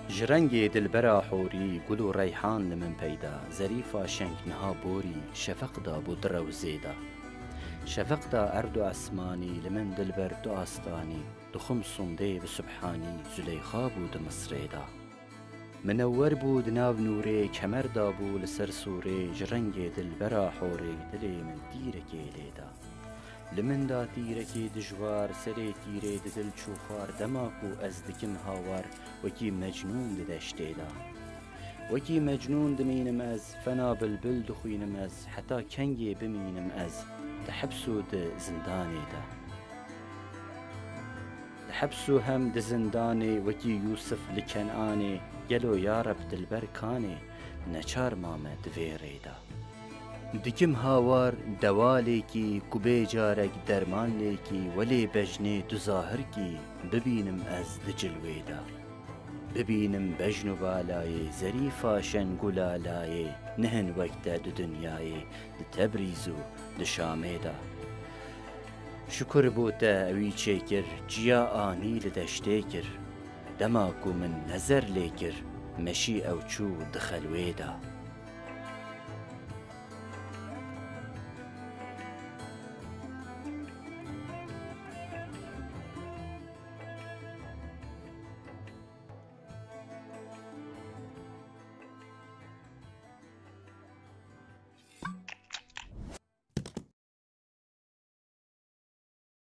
جرنگی دلبرا حوری گل و ریحان لمن پیدا ظریفا شنگ نها بوری شفق دا بود روزیدا شفق دا ارد و اسمانی لمن دلبر دو آستانی دخم صنده و سبحانی زلیخا بود مصریدا منور بود ناو نوری کمر دا بو لسر سوری جرنگی دلبرا حوری دلی من تیرکی لیدا لمن دا تیرکی دجوار سری تیره دل چوخار دماکو از دکم هاوار وکی مجنون دشتیدا وکی مجنون دمینم از فنا بلبل دخوینم از حتا کنگی بمینم از دحبسو زندانی دا دحبسو هم زندانی وکی یوسف لکنعانی گلو یارب دلبر کانی نچار مامه دویریدا دکم هاوار دوالی کی کبه جارک درمان لیکی ولی بجنی دو ظاهر کی ببینم از دجلویدا ببینم بجن و بالای ظریفا شنگل آلای نهن وقت دو دنیای تبریزو دشامیدا شکر بوتا اوی چیکر جیا آنی لدشتی کر دماکو من نظر لیکر مشی او چو دخلویدا